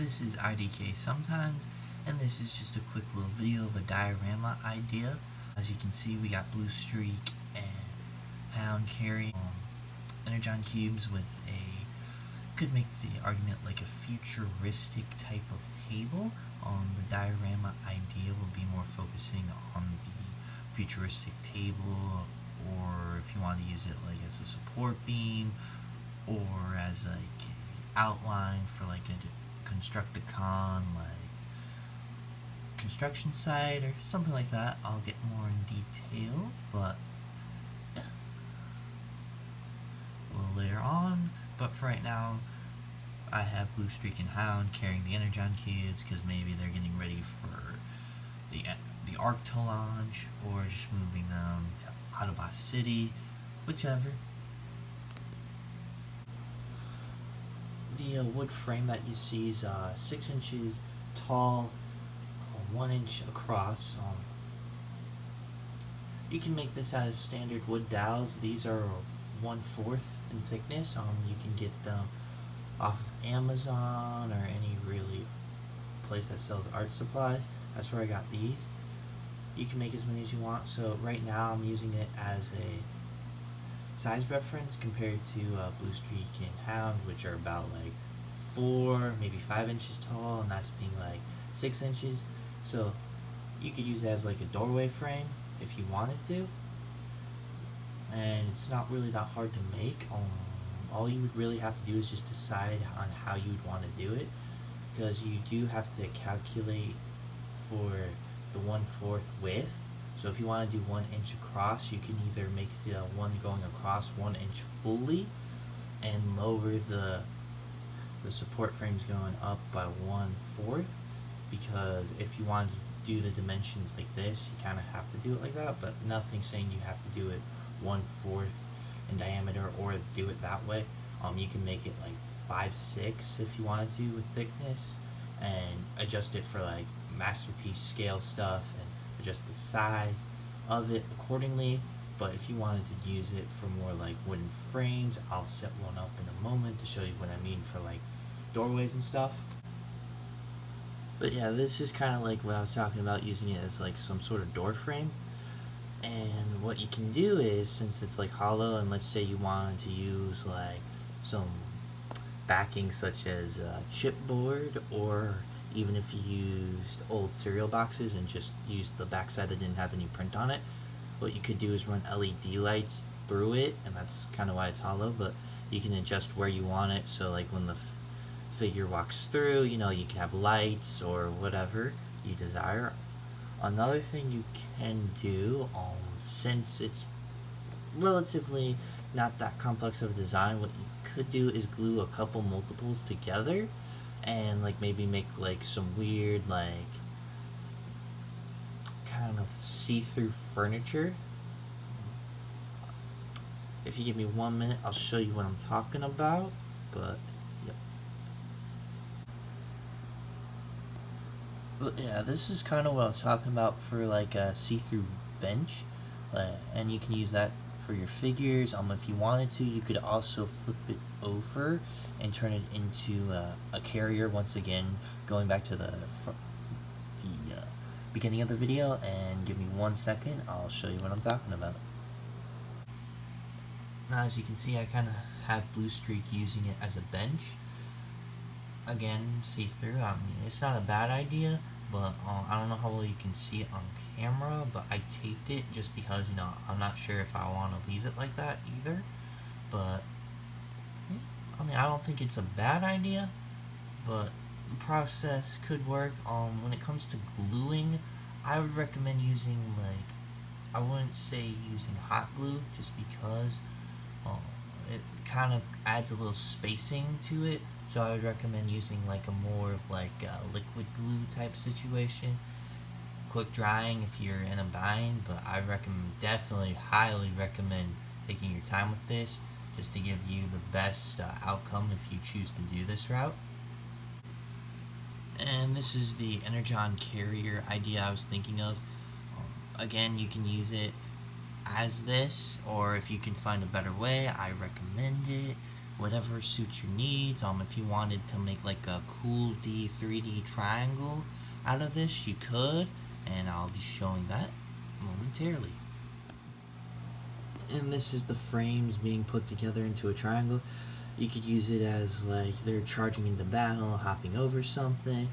This is IDK sometimes, and this is just a quick little video of a diorama idea. As you can see, we got Blue Streak and Hound carrying energon cubes with a, could make the argument like a futuristic type of table. The diorama idea will be more focusing on the futuristic table, or if you want to use it like as a support beam, or as like outline for like a Constructicon like construction site or something like that. I'll get more in detail, but yeah, a little later on. But for right now, I have Blue Streak and Hound carrying the energon cubes because maybe they're getting ready for the arc to launch, or just moving them to Autobot City, whichever. The wood frame that you see is 6 inches tall, 1 inch across. You can make this out of standard wood dowels. These are 1/4 in thickness. You can get them off of Amazon or any really place that sells art supplies. That's where I got these. You can make as many as you want. So right now I'm using it as a size reference compared to Blue Streak and Hound, which are about like 4, maybe 5 inches tall, and that's being like 6 inches. So you could use it as like a doorway frame if you wanted to, and it's not really that hard to make. All you would really have to do is just decide on how you would want to do it, because you do have to calculate for the 1/4 width. So if you want to do 1 inch across, you can either make the one going across 1 inch fully and lower the support frames going up by 1/4, because if you want to do the dimensions like this, you kind of have to do it like that, but nothing saying you have to do it 1/4 in diameter or do it that way. You can make it like 5/6 if you wanted to with thickness, and adjust it for like masterpiece scale stuff, and adjust the size of it accordingly. But if you wanted to use it for more like wooden frames, I'll set one up in a moment to show you what I mean for like doorways and stuff. But yeah, this is kind of like what I was talking about, using it as like some sort of door frame. And what you can do is, since it's like hollow, and let's say you wanted to use like some backing such as chipboard, or even if you used old cereal boxes and just used the backside that didn't have any print on it, what you could do is run LED lights through it, and that's kind of why it's hollow. But you can adjust where you want it, so like when the figure walks through, you can have lights or whatever you desire. Another thing you can do, since it's relatively not that complex of a design, what you could do is glue a couple multiples together, and like maybe make like some weird like kind of see-through furniture. If you give me 1 minute, I'll show you what I'm talking about. But yep. But yeah, this is kind of what I was talking about for like a see-through bench, and you can use that for your figures. If you wanted to, you could also flip it over and turn it into a carrier. Once again, going back to the beginning of the video, and give me 1 second, I'll show you what I'm talking about. Now, as you can see, I kind of have Blue Streak using it as a bench. Again, see-through. It's not a bad idea, but I don't know how well you can see it on camera, but I taped it just because, I'm not sure if I want to leave it like that either. But I don't think it's a bad idea, but the process could work. When it comes to gluing, I would recommend using I wouldn't say using hot glue, just because it kind of adds a little spacing to it. So I would recommend using like a more of like a liquid glue type situation. Quick drying if you're in a bind, but I definitely highly recommend taking your time with this, just to give you the best outcome if you choose to do this route. And this is the energon carrier idea I was thinking of. Again, you can use it as this, or if you can find a better way, I recommend it. whatever suits your needs. If you wanted to make like a cool 3D triangle out of this, you could, and I'll be showing that momentarily. And this is the frames being put together into a triangle. You could use it as like they're charging into battle, hopping over something.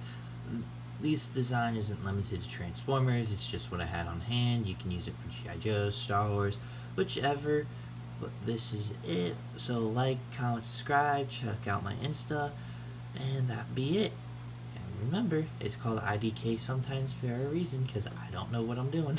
This design isn't limited to Transformers, it's just what I had on hand. You can use it for G.I. Joe, Star Wars, whichever. But this is it. So like, comment, subscribe, check out my Insta, and that be it. And remember, it's called IDK sometimes for a reason, because I don't know what I'm doing.